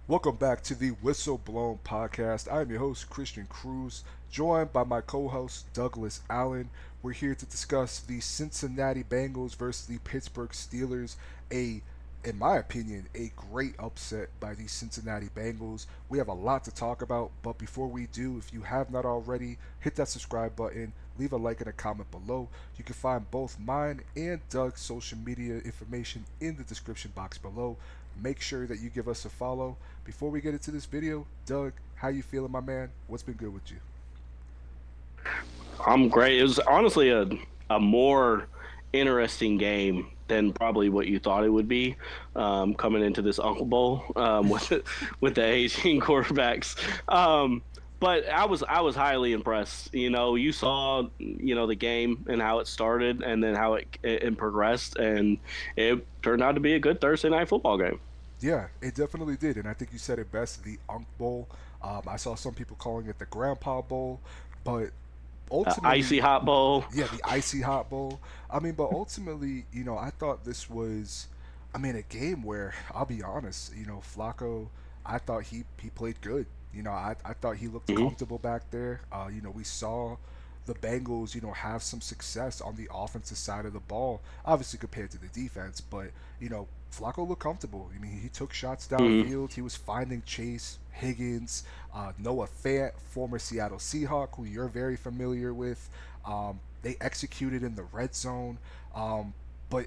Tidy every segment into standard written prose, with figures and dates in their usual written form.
Welcome back to the Whistle Blown Podcast. I'm your host, Christian Cruz, joined by my co host, Douglas Allen. We're here to discuss the Cincinnati Bengals versus the Pittsburgh Steelers. In my opinion, a great upset by the Cincinnati Bengals. We have a lot to talk about, but before we do, if you have not already, hit that subscribe button, leave a like and a comment below. You can find both mine and Doug's social media information in the description box below. Make sure that you give us a follow. Before we get into this video, Doug, how you feeling, my man? What's been good with you? I'm great. It was honestly a more interesting game than probably what you thought it would be coming into this Uncle Bowl with the Asian quarterbacks. But I was highly impressed. You saw the game and how it started, and then how it progressed, and it turned out to be a good Thursday night football game. Yeah, it definitely did, and I think you said it best, the Unk Bowl. I saw some people calling it the Grandpa Bowl, but Icy ultimately, Hot Bowl. yeah, the Icy Hot Bowl. But ultimately, I thought this was, a game where I'll be honest, Flacco, I thought he played good. I thought he looked Hmm. comfortable back there. We saw the Bengals, have some success on the offensive side of the ball, obviously compared to the defense, but Flacco looked comfortable. He took shots Hmm. downfield. He was finding Chase, Higgins, Noah Fant, former Seattle Seahawk, who you're very familiar with. They executed in the red zone. But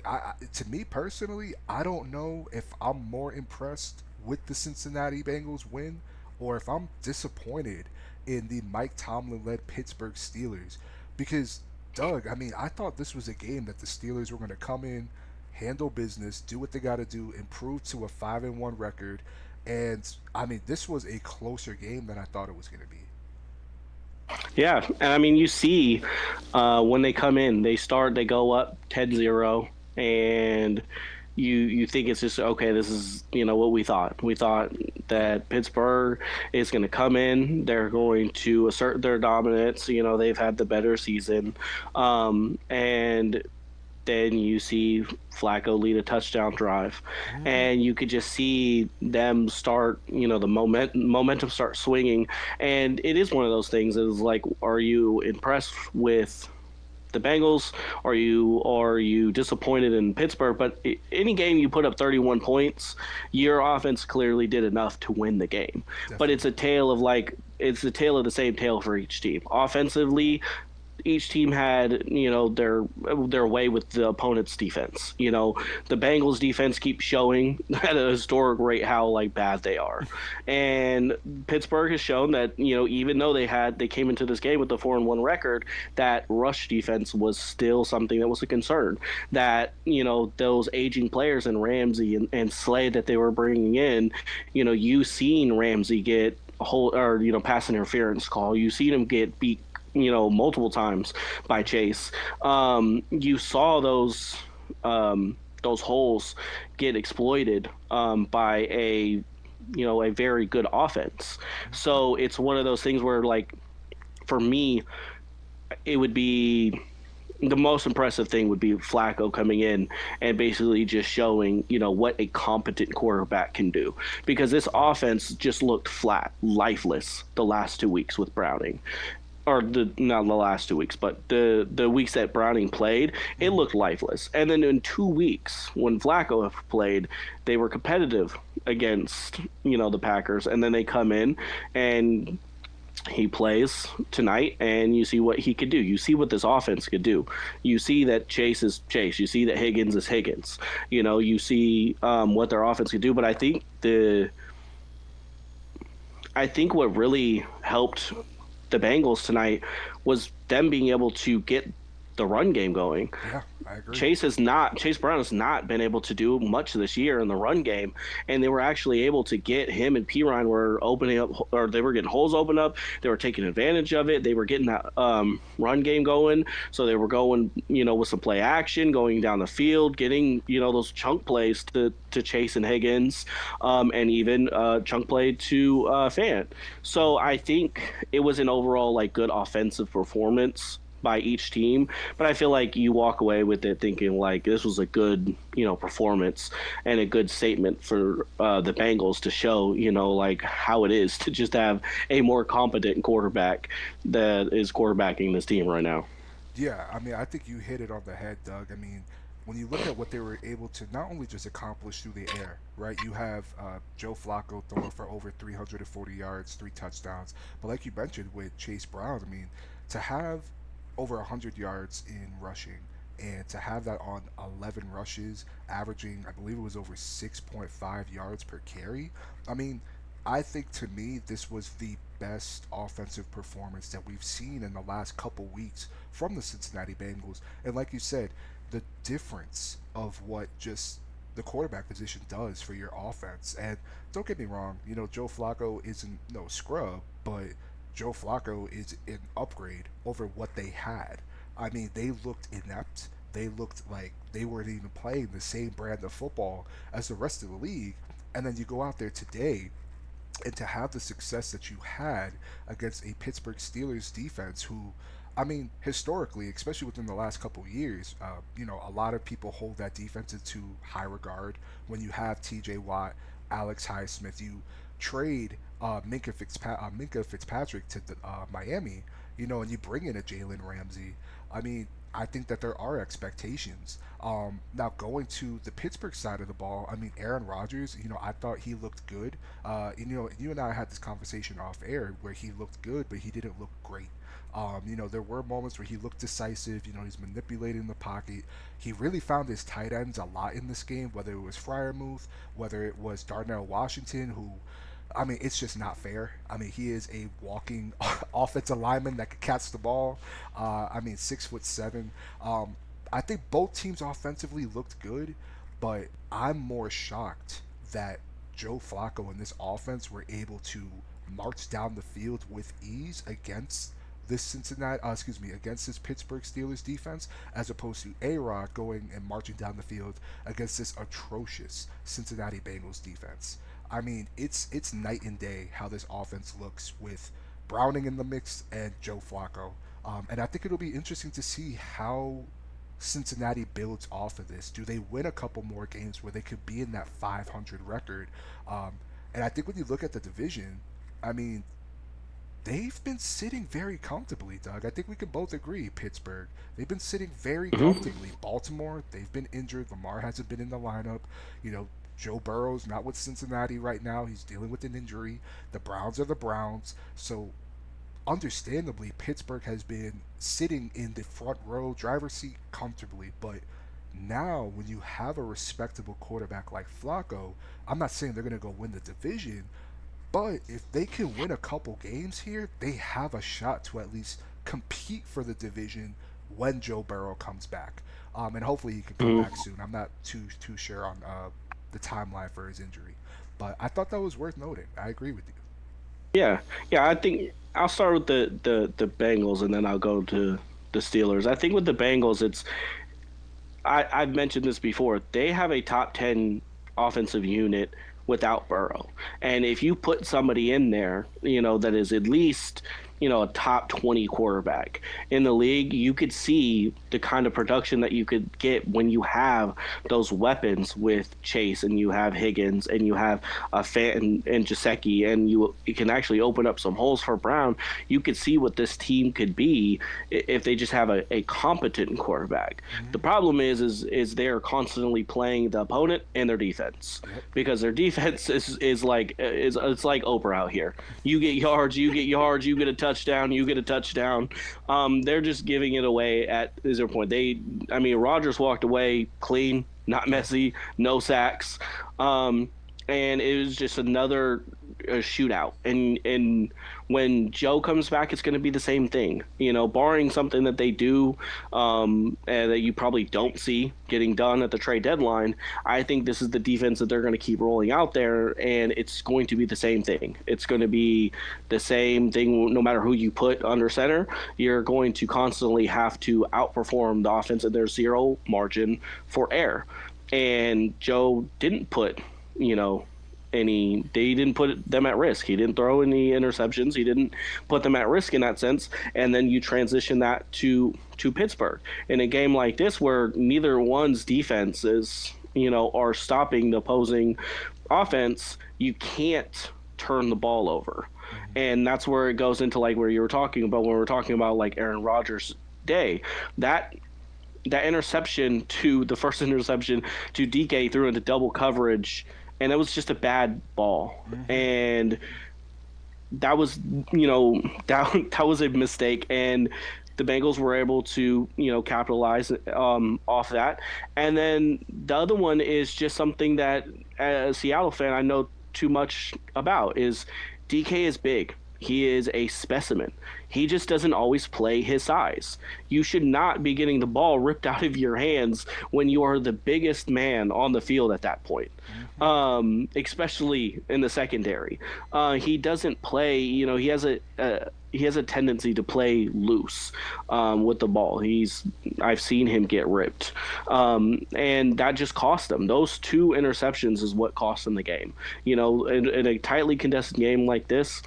to me personally, I don't know if I'm more impressed with the Cincinnati Bengals win or if I'm disappointed in the Mike Tomlin led Pittsburgh Steelers. Because, Doug, I thought this was a game that the Steelers were going to come in, handle business, do what they got to do, improve to a 5-1 record. And, this was a closer game than I thought it was going to be. Yeah, and you see, when they come in, they go up 10-0, and you think it's just okay. This is what we thought. We thought that Pittsburgh is going to come in. They're going to assert their dominance. They've had the better season, and then you see Flacco lead a touchdown drive, Mm-hmm. and you could just see them start, the momentum start swinging, and it is one of those things. Is like, are you impressed with the Bengals? Are you disappointed in Pittsburgh? But any game you put up 31 points, your offense clearly did enough to win the game. But Definitely. it's a tale of the same tale for each team. Offensively, each team had their way with the opponent's defense. The Bengals defense keeps showing at a historic rate how like bad they are, and Pittsburgh has shown that even though they came into this game with the 4-1 record, that rush defense was still something that was a concern. That those aging players in Ramsey and Slade that they were bringing in, you seen Ramsey get a whole or pass interference call. You seen him get beat multiple times by Chase. You saw those holes get exploited by a very good offense. Mm-hmm. So it's one of those things where, like, for me, it would be the most impressive thing would be Flacco coming in and basically just showing, what a competent quarterback can do. Because this Yeah. offense just looked flat, lifeless the last 2 weeks with Browning, or the not the last 2 weeks, but the weeks that Browning played, it Mm-hmm. looked lifeless. And then in 2 weeks, when Flacco played, they were competitive against the Packers, and then they come in and he plays tonight, and you see what he could do. You see what this offense could do. You see that Chase is Chase. You see that Higgins is Higgins. You see what their offense could do. But I think what really helped the Bengals tonight was them being able to get the run game going. Yeah, I agree. Chase Brown has not been able to do much this year in the run game, and they were actually able to get him and Pirine were opening up, or they were getting holes open up. They were taking advantage of it. They were getting that run game going, so they were going with some play action, going down the field, getting those chunk plays to Chase and Higgins, and even chunk play to Fant. So I think it was an overall like good offensive performance by each team, but I feel like you walk away with it thinking like this was a good, performance and a good statement for the Bengals to show, like how it is to just have a more competent quarterback that is quarterbacking this team right now. Yeah, I mean, I think you hit it on the head, Doug. I mean, when you look at what they were able to not only just accomplish through the air, right? You have Joe Flacco throwing for over 340 yards, 3 touchdowns. But like you mentioned with Chase Brown, I mean, to have over 100 yards in rushing and to have that on 11 rushes, averaging, I believe it was over 6.5 yards per carry. I mean, I think to me, this was the best offensive performance that we've seen in the last couple weeks from the Cincinnati Bengals. And like you said, the difference of what just the quarterback position does for your offense. And don't get me wrong, Joe Flacco isn't no scrub, but Joe Flacco is an upgrade over what they had. I mean, they looked inept. They looked like they weren't even playing the same brand of football as the rest of the league. And then you go out there today and to have the success that you had against a Pittsburgh Steelers defense who, I mean, historically, especially within the last couple of years, a lot of people hold that defense into high regard. When you have T.J. Watt, Alex Highsmith, you trade Minka Fitzpatrick to Miami, and you bring in a Jalen Ramsey. I mean, I think that there are expectations. Now going to the Pittsburgh side of the ball, I mean Aaron Rodgers, I thought he looked good. You and I had this conversation off air where he looked good, but he didn't look great. There were moments where he looked decisive. He's manipulating the pocket. He really found his tight ends a lot in this game, whether it was Fryermuth, whether it was Darnell Washington, who I mean, it's just not fair. I mean, he is a walking offensive lineman that could catch the ball. I mean, 6'7". I think both teams offensively looked good, but I'm more shocked that Joe Flacco and this offense were able to march down the field with ease against against this Pittsburgh Steelers defense, as opposed to A-Rod going and marching down the field against this atrocious Cincinnati Bengals defense. I mean, it's night and day how this offense looks with Browning in the mix and Joe Flacco. And I think it'll be interesting to see how Cincinnati builds off of this. Do they win a couple more games where they could be in that 500 record? And I think when you look at the division, I mean, they've been sitting very comfortably, Doug. I think we can both agree. Pittsburgh, they've been sitting very Mm-hmm. comfortably. Baltimore, they've been injured. Lamar hasn't been in the lineup. You know, Joe Burrow's not with Cincinnati right now. He's dealing with an injury. The Browns are the Browns. So, understandably, Pittsburgh has been sitting in the front row driver's seat comfortably. But now, when you have a respectable quarterback like Flacco, I'm not saying they're going to go win the division, but if they can win a couple games here, they have a shot to at least compete for the division when Joe Burrow comes back. And hopefully he can come Mm-hmm. back soon. I'm not too sure on the timeline for his injury, but I thought that was worth noting. I agree with you. Yeah, yeah. I think I'll start with the Bengals, and then I'll go to the Steelers. I think with the Bengals, I've mentioned this before. They have a top 10 offensive unit without Burrow. And if you put somebody in there, that is at least, a top 20 quarterback in the league, you could see the kind of production that you could get when you have those weapons with Chase and you have Higgins and you have Fant and Jasecki, and you can actually open up some holes for Brown. You could see what this team could be if they just have a competent quarterback. Mm-hmm. The problem is they're constantly playing the opponent and their defense, Yep. because their defense is like it's like Oprah out here. You get yards, you get yards, you get a touchdown, you get a touchdown. They're just giving it away at is their point. I mean, Rodgers walked away clean, not Yep. messy, no sacks, and it was just another shootout. And when Joe comes back, it's going to be the same thing. Barring something that they do and that you probably don't see getting done at the trade deadline. I think this is the defense that they're going to keep rolling out there, and it's going to be the same thing. It's going to be the same thing no matter who you put under center. You're going to constantly have to outperform the offense, and there's zero margin for error. And Joe didn't put, you know, they didn't put them at risk. He didn't throw any interceptions. He didn't put them at risk in that sense. And then you transition that to Pittsburgh in a game like this where neither one's defense is, are stopping the opposing offense. You can't turn the ball over. Mm-hmm. And that's where it goes into like where you were talking about when we were talking about like Aaron Rodgers' day. That that interception to the first interception to DK threw into double coverage, and it was just a bad ball. Mm-hmm. And that was, that was a mistake, and the Bengals were able to, capitalize off that. And then the other one is just something that, as a Seattle fan, I know too much about is DK is big. He is a specimen. He just doesn't always play his size. You should not be getting the ball ripped out of your hands when you are the biggest man on the field at that point, especially in the secondary. He doesn't play. He has a tendency to play loose with the ball. I've seen him get ripped, and that just cost them. Those two interceptions is what cost them the game. In a tightly contested game like this,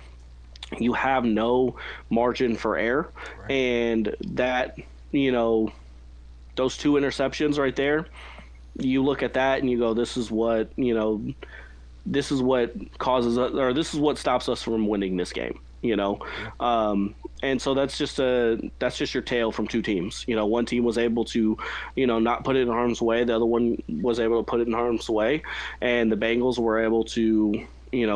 you have no margin for error, Right. and that those two interceptions right there, you look at that and you go, this is what causes us, or this is what stops us from winning this game. Yeah. And so that's just your tale from two teams. One team was able to not put it in harm's way, the other one was able to put it in harm's way, and the Bengals were able to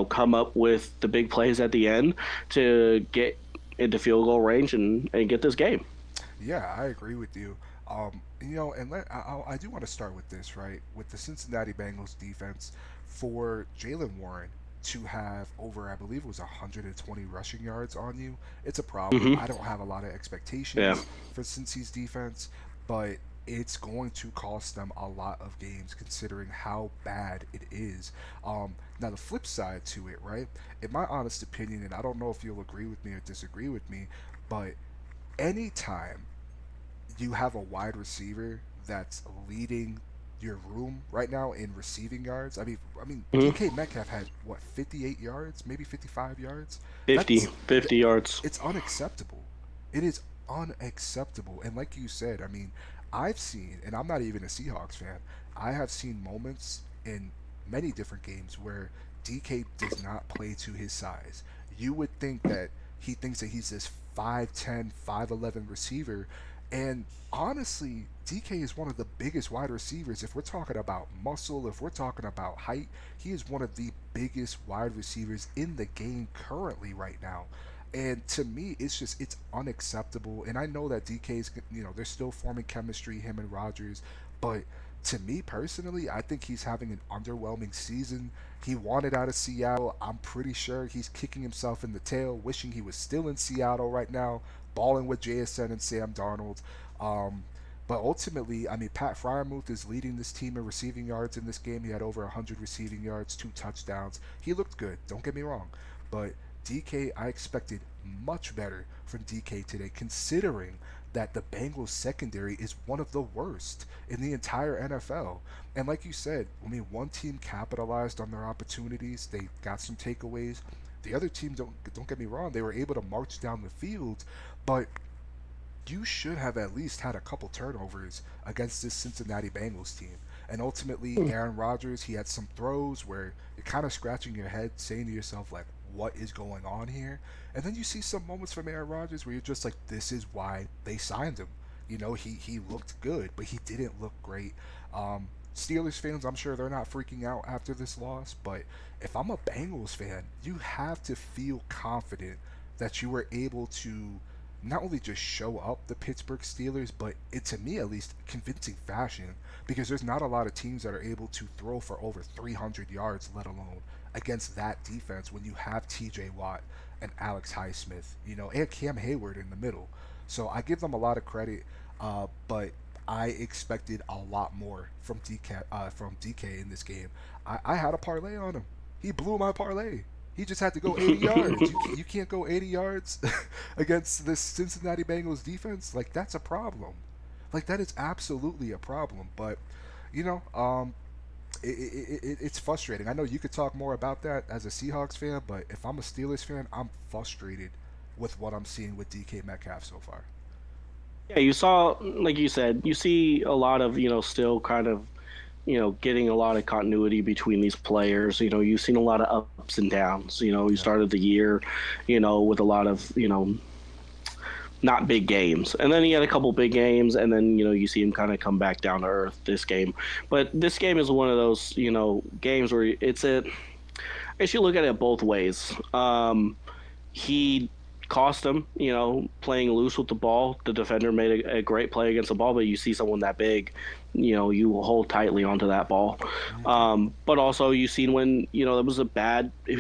come up with the big plays at the end to get into field goal range and get this game. Yeah, I agree with you. And I do want to start with this, right? With the Cincinnati Bengals defense, for Jalen Warren to have over, I believe it was 120 rushing yards on you, it's a problem. Hmm. I don't have a lot of Yeah. expectations for Cincy's defense, but it's going to cost them a lot of games considering how bad it is. Now, the flip side to it, right? In my honest opinion, and I don't know if you'll agree with me or disagree with me, but anytime you have a wide receiver that's leading your room right now in receiving yards. I mean, Hmm. DK Metcalf had what 58 yards, maybe 55 yards. 50, That's 50 yards. it's unacceptable. It is unacceptable. And like you said, I mean, I've seen, and I'm not even a Seahawks fan. I have seen moments in many different games where DK does not play to his size. You would think that he thinks that he's this 5'10", 5'11" receiver, and honestly, DK is one of the biggest wide receivers. If we're talking about muscle, if we're talking about height, he is one of the biggest wide receivers in the game currently right now. And to me, it's unacceptable. And I know that DK's, they're still forming chemistry, him and Rodgers, but to me personally, I think he's having an underwhelming season. He wanted out of Seattle. I'm pretty sure he's kicking himself in the tail, wishing he was still in Seattle right now, balling with JSN and Sam Darnold. Um, but ultimately, I mean, Pat Fryermuth is leading this team in receiving yards in this game. He had over 100 receiving yards, 2 touchdowns. He looked good, don't get me wrong. But DK, I expected much better from DK today, considering that the Bengals secondary is one of the worst in the entire NFL. And like you said, I mean, one team capitalized on their opportunities. They got some takeaways. The other team, don't get me wrong, they were able to march down the field, but you should have at least had a couple turnovers against this Cincinnati Bengals team. And ultimately, Aaron Rodgers, he had some throws where you're kind of scratching your head, saying to yourself, like, what is going on here? And then you see some moments from Aaron Rodgers where you're just like, this is why they signed him. He looked good, but he didn't look great. Steelers fans, I'm sure they're not freaking out after this loss, but if I'm a Bengals fan, you have to feel confident that you were able to not only just show up the Pittsburgh Steelers, but it, to me at least, convincing fashion, because there's not a lot of teams that are able to throw for over 300 yards, let alone against that defense when you have TJ Watt and Alex Highsmith, and Cam Hayward in the middle. So I give them a lot of credit, but I expected a lot more from DK in this game. I had a parlay on him. He blew my parlay. He just had to go 80 yards. You can't go 80 yards against this Cincinnati Bengals defense. Like, that's a problem. Like, that is absolutely a problem. But, you know, um, it's frustrating. I know you could talk more about that as a Seahawks fan, but if I'm a Steelers fan, I'm frustrated with what I'm seeing with DK Metcalf so far. Yeah, you saw, like you said, you see a lot of, still kind of, getting a lot of continuity between these players. You've seen a lot of ups and downs. You Yeah. started the year, with a lot of, not big games. And then he had a couple big games, and then, you see him kind of come back down to earth this game. But this game is one of those, games where I guess you look at it both ways. He cost him, playing loose with the ball. The defender made a great play against the ball, but you see someone that big, you hold tightly onto that ball. Hmm. But also you seen when, it was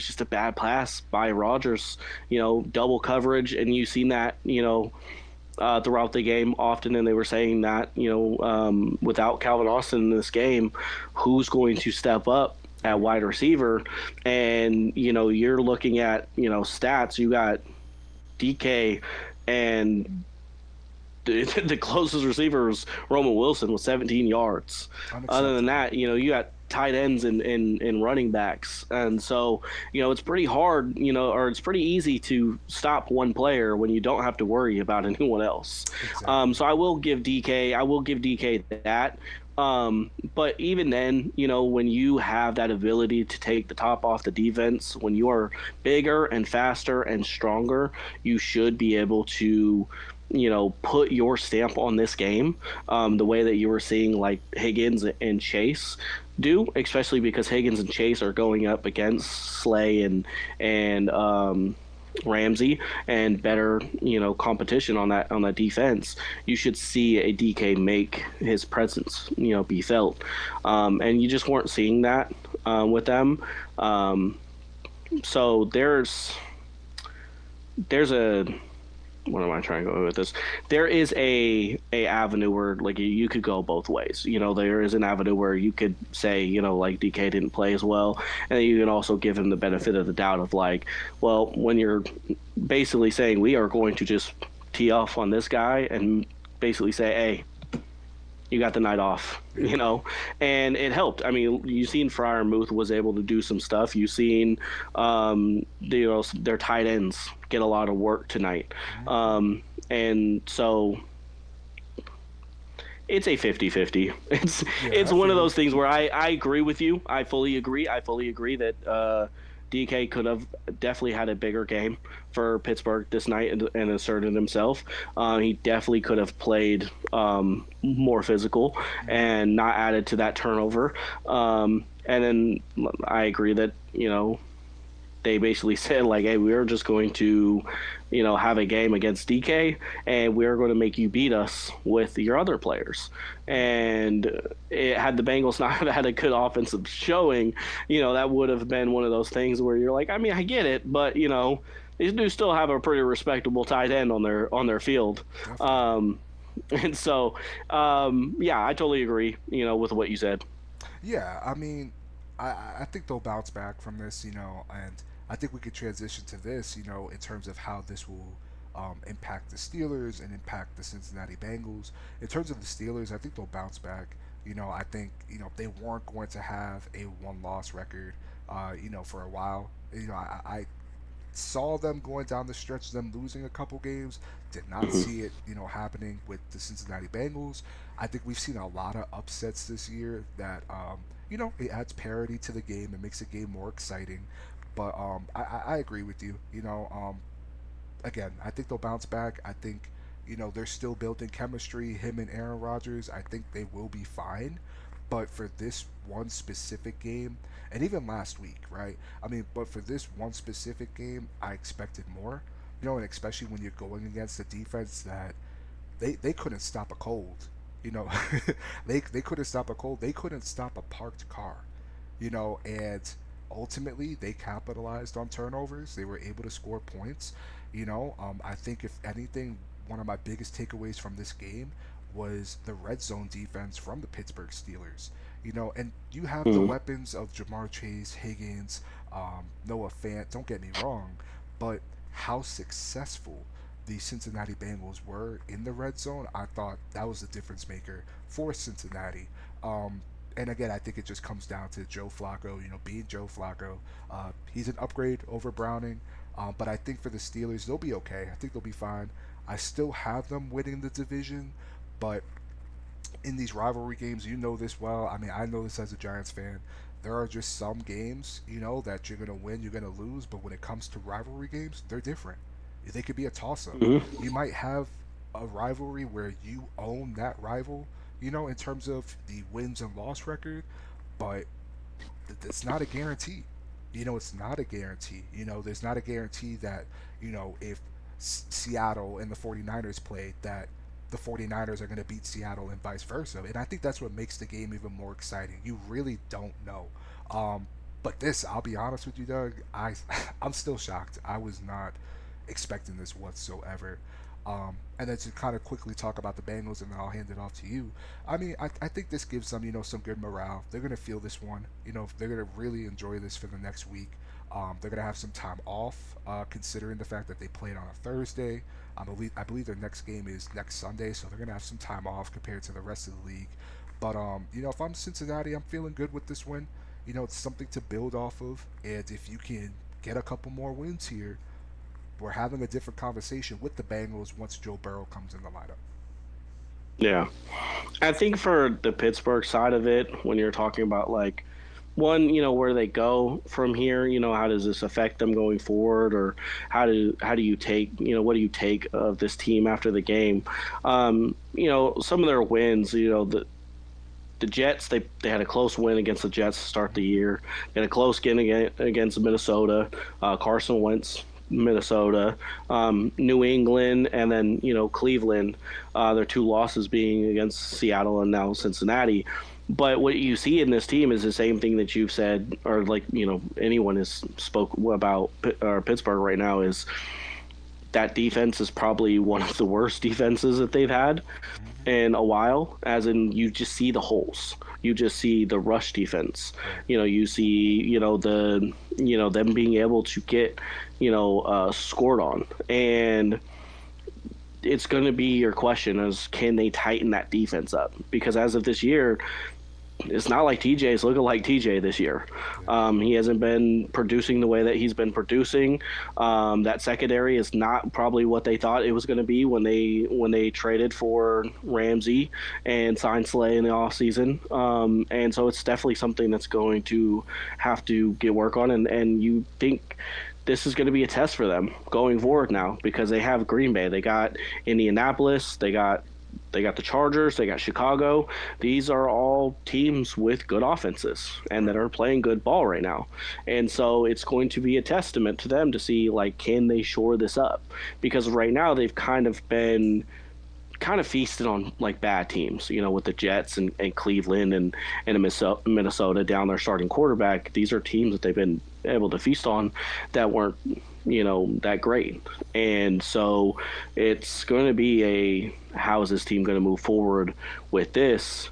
just a bad pass by Rodgers, double coverage, and you seen that, throughout the game often, and they were saying that, without Calvin Austin in this game, who's going to step up at Right. wide receiver? And, you're looking at, stats. You got DK, and the closest receiver was Roman Wilson with 17 yards. Other than Unacceptable. that, you got tight ends and running backs. And so, it's pretty hard, or it's pretty easy to stop one player when you don't have to worry about anyone else. Exactly. So I will give DK that. But even then, when you have that ability to take the top off the defense, when you are bigger and faster and stronger, you should be able to, put your stamp on this game, the way that you were seeing like Higgins and Chase do, especially because Higgins and Chase are going up against Slay and Ramsey and better, competition on that defense. You should see a DK make his presence, be felt, and you just weren't seeing that with them. Um, so there's a what am I trying to go with this? There is a avenue where like you could go both ways. There is an avenue where you could say, like DK didn't play as well, and then you can also give him the benefit of the doubt of like, well, when you're basically saying we are going to just tee off on this guy and basically say, hey, you got the night off, Yeah. and it helped. I mean, you seen Fryermuth was able to do some stuff. You seen, their tight ends get a lot of work tonight, Hmm. um, and so it's a 50-50. Yeah, It's I one of feel you. those things where I agree with you. I fully agree. I fully agree that DK could have definitely had a bigger game for Pittsburgh this night and asserted himself. He definitely could have played more physical Hmm. and not added to that turnover. And then I agree that, they basically said like, "Hey, we're just going to, have a game against DK, and we're going to make you beat us with your other players." And had the Bengals not have had a good offensive showing, that would have been one of those things where you're like, I mean, I get it, but they do still have a pretty respectable tight end on their field. Definitely. Um, and so, yeah, I totally agree, with what you said. Yeah, I mean, I think they'll bounce back from this, and I think we could transition to this, in terms of how this will impact the Steelers and impact the Cincinnati Bengals. In terms of the Steelers, I think they'll bounce back. I think, they weren't going to have a one-loss record, for a while. I saw them going down the stretch, them losing a couple games. Did not Hmm. see it, happening with the Cincinnati Bengals. I think we've seen a lot of upsets this year that, it adds parity to the game. It makes the game more exciting. But I agree with you. Again, I think they'll bounce back. I think, they're still building chemistry. Him and Aaron Rodgers, I think they will be fine. But for this one specific game, and even last week, right? I mean, but for this one specific game, I expected more. And especially when you're going against a defense that they couldn't stop a cold. You know, they couldn't stop a cold. They couldn't stop a parked car. And ultimately they capitalized on turnovers. They were able to score points. I think if anything, one of my biggest takeaways from this game was the red zone defense from the Pittsburgh Steelers. And you have the Hmm. weapons of Jamar Chase, Higgins, Noah Fant. Don't get me wrong, but how successful the Cincinnati Bengals were in the red zone, I thought that was the difference maker for Cincinnati. Um, and again, I think it just comes down to Joe Flacco. Being Joe Flacco, he's an upgrade over Browning. But I think for the Steelers, they'll be okay. I think they'll be fine. I still have them winning the division, but in these rivalry games, you know this well. I mean, I know this as a Giants fan. There are just some games, that you're gonna win, you're gonna lose. But when it comes to rivalry games, they're different. They could be a toss-up. Mm-hmm. You might have a rivalry where you own that rival, in terms of the wins and loss record, but it's not a guarantee. It's not a guarantee. There's not a guarantee that, if Seattle and the 49ers played, that the 49ers are going to beat Seattle and vice versa. And I think that's what makes the game even more exciting. You really don't know. But this, I'll be honest with you, Doug, I'm still shocked. I was not expecting this whatsoever. And then to kind of quickly talk about the Bengals, and then I'll hand it off to you. I mean, I think this gives them, some good morale. They're going to feel this one. They're going to really enjoy this for the next week. They're going to have some time off, considering the fact that they played on a Thursday. I believe their next game is next Sunday, so they're going to have some time off compared to the rest of the league. But, if I'm Cincinnati, I'm feeling good with this win. It's something to build off of. And if you can get a couple more wins here, we're having a different conversation with the Bengals once Joe Burrow comes in the lineup. Yeah. I think for the Pittsburgh side of it, when you're talking about like one, where they go from here, how does this affect them going forward, or how do you take, what do you take of this team after the game? Some of their wins, the Jets, they had a close win against the Jets to start the year. They had a close game against Minnesota. Carson Wentz, Minnesota, New England, and then Cleveland. Their two losses being against Seattle and now Cincinnati. But what you see in this team is the same thing that you've said, or like anyone has spoke about Pittsburgh right now, is that defense is probably one of the worst defenses that they've had in a while. As in, you just see the holes. You just see the rush defense. You see them being able to get scored on, and it's going to be your question is, can they tighten that defense up? Because as of this year, it's not like TJ is looking like TJ this year. He hasn't been producing the way that he's been producing. That secondary is not probably what they thought it was going to be when they traded for Ramsey and signed Slay in the offseason. And so it's definitely something that's going to have to get work on. And you think this is going to be a test for them going forward now, because they have Green Bay, they got Indianapolis, they got the Chargers, they got Chicago. These are all teams with good offenses and that are playing good ball right now. And so it's going to be a testament to them to see, like, can they shore this up? Because right now they've kind of been feasted on like bad teams, with the Jets and Cleveland and Minnesota down their starting quarterback. These are teams that they've been able to feast on that weren't, that great. And so it's going to be how is this team going to move forward with this,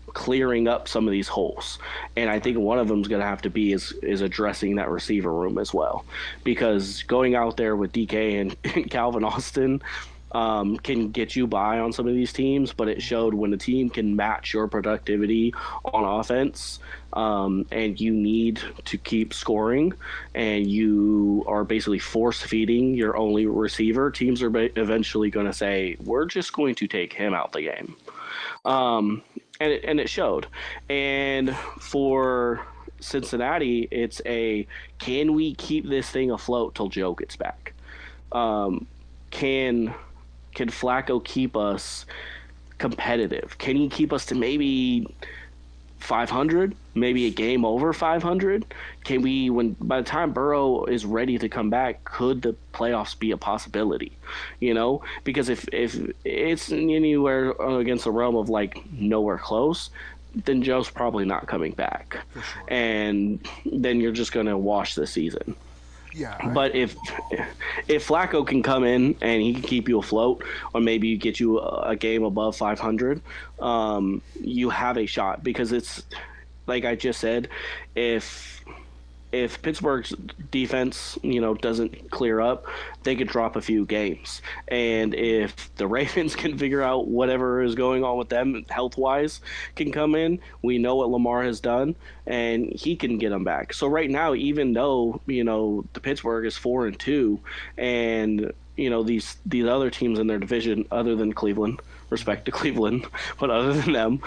clearing up some of these holes. And I think one of them is going to have to be is addressing that receiver room as well, because going out there with DK and Calvin Austin can get you by on some of these teams, but it showed when the team can match your productivity on offense, and you need to keep scoring, and you are basically force feeding your only receiver, teams are eventually going to say, we're just going to take him out the game. And it showed. And for Cincinnati, it's can we keep this thing afloat till Joe gets back? Can Flacco keep us competitive? Can he keep us to maybe 500, maybe a game over 500? Can we, by the time Burrow is ready to come back, could the playoffs be a possibility? Because if it's anywhere against the realm of like nowhere close, then Joe's probably not coming back. For sure. And then you're just going to wash the season. Yeah. But if Flacco can come in and he can keep you afloat, or maybe get you a game above 500, you have a shot. Because it's like I just said, if if Pittsburgh's defense, doesn't clear up, they could drop a few games. And if the Ravens can figure out whatever is going on with them health wise, can come in, we know what Lamar has done, and he can get them back. So right now, even though the Pittsburgh is 4-2, and these other teams in their division, other than Cleveland, respect to Cleveland, but other than them,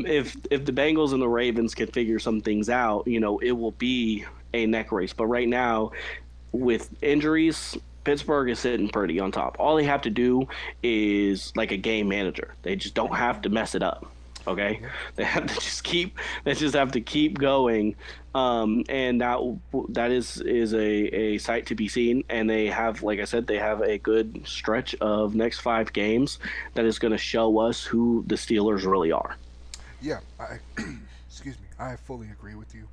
if the Bengals and the Ravens can figure some things out, it will be a neck race. But right now, with injuries, Pittsburgh is sitting pretty on top. All they have to do is like a game manager. They just don't have to mess it up. Okay, Yeah. they have to just keep. They just have to keep going, and that is a sight to be seen. And they have, like I said, they have a good stretch of next 5 games that is going to show us who the Steelers really are. Yeah, I excuse me. I fully agree with you.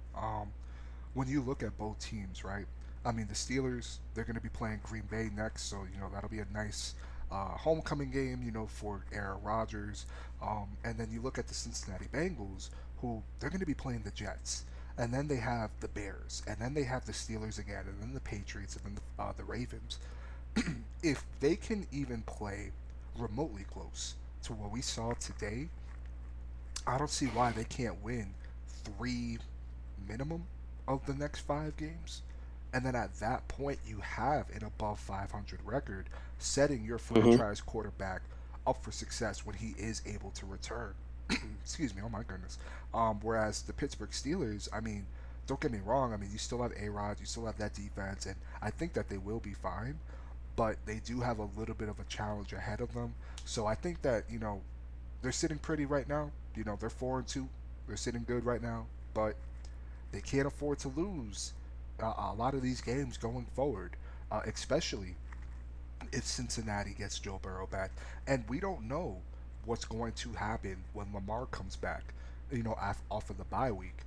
When you look at both teams, right? I mean, the Steelers, they're going to be playing Green Bay next, so that'll be a nice homecoming game, for Aaron Rodgers. And then you look at the Cincinnati Bengals, who they're going to be playing the Jets, and then they have the Bears, and then they have the Steelers again, and then the Patriots, and then the Ravens. If they can even play remotely close to what we saw today, I don't see why they can't win three minimum of the next 5 games. And then at that point, you have an above 500 record, setting your Hmm. franchise quarterback up for success when he is able to return. Excuse me, oh my goodness. Whereas the Pittsburgh Steelers, I mean, don't get me wrong. I mean, you still have A Rod, you still have that defense, and I think that they will be fine. But they do have a little bit of a challenge ahead of them. So I think that they're sitting pretty right now. They're 4-2. They're sitting good right now, but they can't afford to lose a lot of these games going forward, especially if Cincinnati gets Joe Burrow back. And we don't know what's going to happen when Lamar comes back, off of the bye week.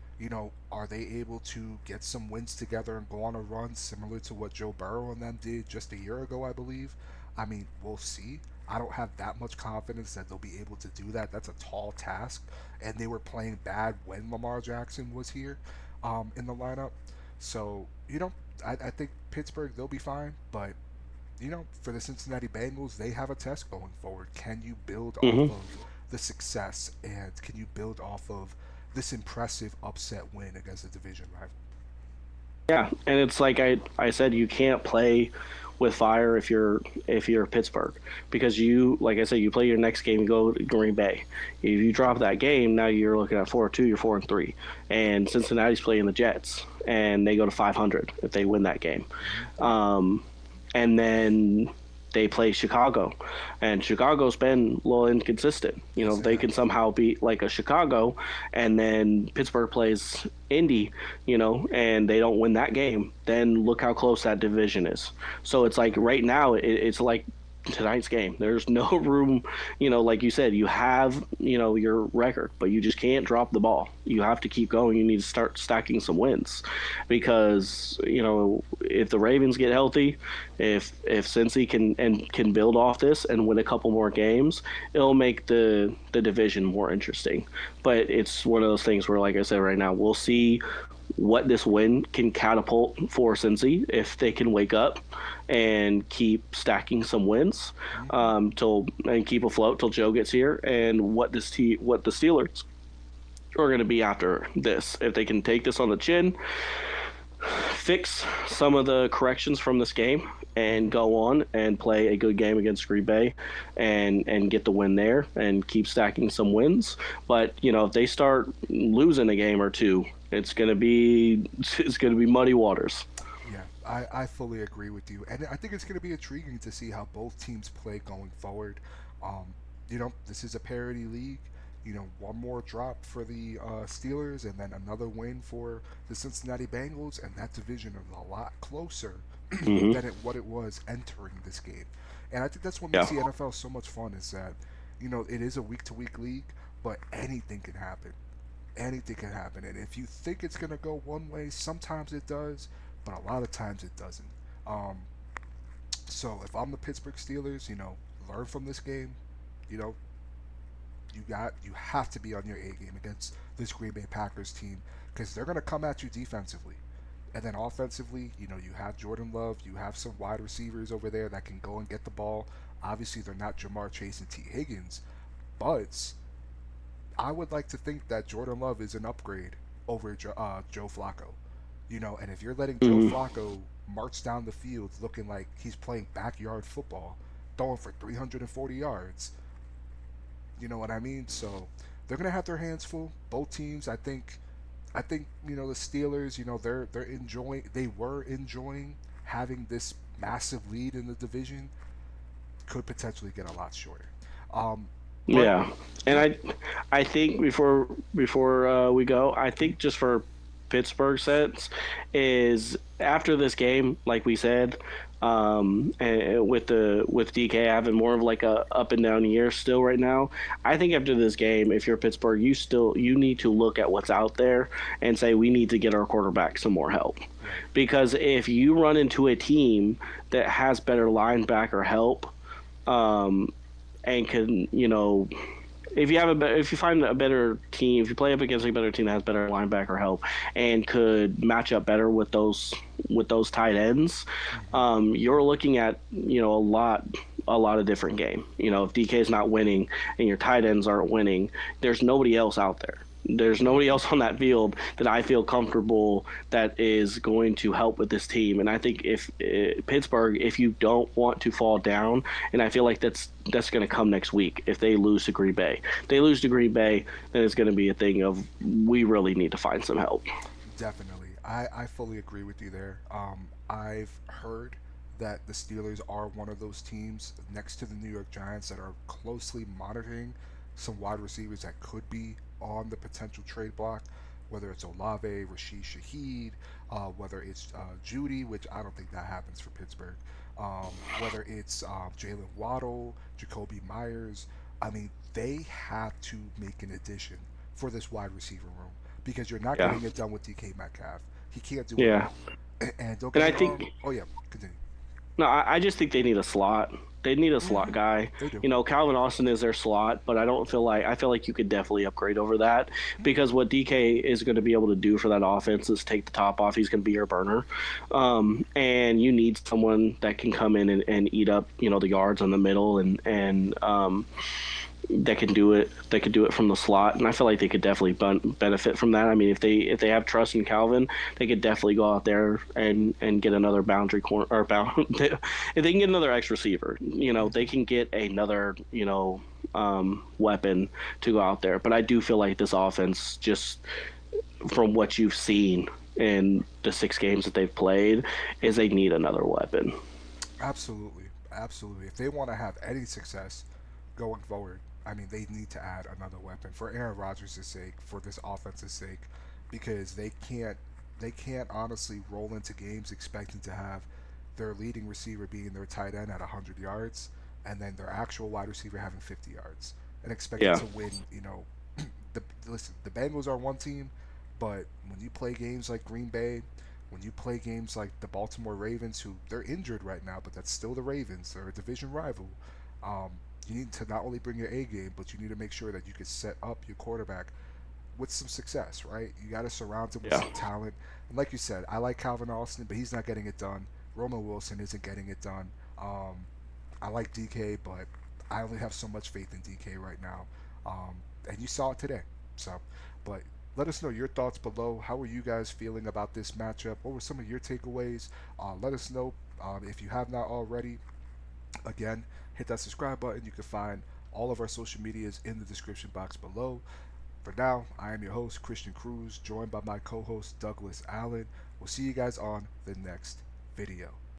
Are they able to get some wins together and go on a run similar to what Joe Burrow and them did just a year ago, I believe? I mean, we'll see. I don't have that much confidence that they'll be able to do that. That's a tall task. And they were playing bad when Lamar Jackson was here in the lineup. So, I think Pittsburgh, they'll be fine. But for the Cincinnati Bengals, they have a test going forward. Can you build off Hmm. of the success, and can you build off of this impressive upset win against a division rival? Yeah, and it's like I said, you can't play with fire if you're Pittsburgh, because like I said, you play your next game, you go to Green Bay. If you drop that game, now you're looking at 4-2, you're 4-3, and Cincinnati's playing the Jets, and they go to 500 if they win that game. Hmm. And then they play Chicago, and Chicago's been a little inconsistent. Yes, it They can has. somehow beat like a Chicago, and then Pittsburgh plays Indy, and they don't win that game. Then look how close that division is. So it's like right now, it's like tonight's game. There's no room, like you said, you have, your record, but you just can't drop the ball. You have to keep going. You need to start stacking some wins, because, if the Ravens get healthy, if Cincy can build off this and win a couple more games, it'll make the division more interesting. But it's one of those things where, like I said, right now, we'll see what this win can catapult for Cincy if they can wake up and keep stacking some wins, Hmm. till and keep afloat till Joe gets here, and what the Steelers are going to be after this. If they can take this on the chin, fix some of the corrections from this game, and Hmm. go on and play a good game against Green Bay, and get the win there and keep stacking some wins. But if they start losing a game or two, it's gonna be muddy waters. Yeah, I fully agree with you, and I think it's going to be intriguing to see how both teams play going forward. This is a parity league. One more drop for the Steelers, and then another win for the Cincinnati Bengals, and that division is a lot closer Hmm. than what it was entering this game. And I think that's what makes Yeah. the NFL so much fun is that it is a week to week league, but anything can happen. Anything can happen. And if you think it's going to go one way, sometimes it does, but a lot of times it doesn't. Um, so if I'm the Pittsburgh Steelers, learn from this game. You know, you have to be on your A game against this Green Bay Packers team because they're going to come at you defensively. And then offensively, you have Jordan Love, you have some wide receivers over there that can go and get the ball. Obviously, they're not Jamar Chase and T. Higgins, but I would like to think that Jordan Love is an upgrade over Joe Flacco. And if you're letting Joe Hmm. Flacco march down the field looking like he's playing backyard football, throwing for 340 yards, you know what I mean? So they're gonna have their hands full. Both teams, I think the Steelers, they were enjoying having this massive lead in the division. Could potentially get a lot shorter. Um, but Yeah, and yeah, I think before we go, I think just for Pittsburgh sense is after this game, like we said, and with DK having more of like a up and down year still right now. I think after this game, if you're Pittsburgh, you need to look at what's out there and say we need to get our quarterback some more help, right. because if you run into a team that has better linebacker help, um, and can if you have if you find a better team, if you play up against a better team that has better linebacker help and could match up better with those tight ends, Hmm. you're looking at a lot of different game. If DK is not winning and your tight ends aren't winning, there's nobody else out there. There's nobody else on that field that I feel comfortable that is going to help with this team. And I think if Pittsburgh, if you don't want to fall down, and I feel like that's going to come next week if they lose to Green Bay. If they lose to Green Bay, then it's going to be a thing of we really need to find some help. Definitely. I fully agree with you there. I've heard that the Steelers are one of those teams next to the New York Giants that are closely monitoring some wide receivers that could be on the potential trade block, whether it's Olave, Rashid Shaheed, whether it's Judy, which I don't think that happens for Pittsburgh, whether it's Jalen Waddle, Jacoby Myers. I mean, they have to make an addition for this wide receiver room because you're not Yeah, getting it done with DK Metcalf. He can't do it yeah, all. And don't and get I me think wrong. Oh yeah, continue. no, I just think they need a slot. They need a slot Hmm. guy. They do. Calvin Austin is their slot, but I feel like you could definitely upgrade over that because what DK is going to be able to do for that offense is take the top off. He's going to be your burner, and you need someone that can come in and eat up the yards on the middle and that can do it. They could do it from the slot, and I feel like they could definitely benefit from that. I mean, if they have trust in Calvin, they could definitely go out there and get another boundary corner or bound. If they can get another X receiver, they Hmm. can get another weapon to go out there. But I do feel like this offense, just from what you've seen in the 6 games that they've played, is they need another weapon. Absolutely, absolutely. If they want to have any success going forward, I mean, they need to add another weapon for Aaron Rodgers' sake, for this offense's sake, because they can't honestly roll into games expecting to have their leading receiver being their tight end at 100 yards, and then their actual wide receiver having 50 yards, and expecting Yeah, to win. Listen, the Bengals are one team, but when you play games like Green Bay, when you play games like the Baltimore Ravens, who they're injured right now, but that's still the Ravens, they're a division rival. Um, you need to not only bring your A game, but you need to make sure that you can set up your quarterback with some success, right? You got to surround him with yeah, some talent. And like you said, I like Calvin Austin, but he's not getting it done. Roman Wilson isn't getting it done. Um, I like DK, but I only have so much faith in DK right now. Um, and you saw it today. So, but let us know your thoughts below. How are you guys feeling about this matchup? What were some of your takeaways? Let us know if you have not already. Again, hit that subscribe button. You can find all of our social medias in the description box below. For now, I am your host, Christian Cruz, joined by my co host, Douglas Allen. We'll see you guys on the next video.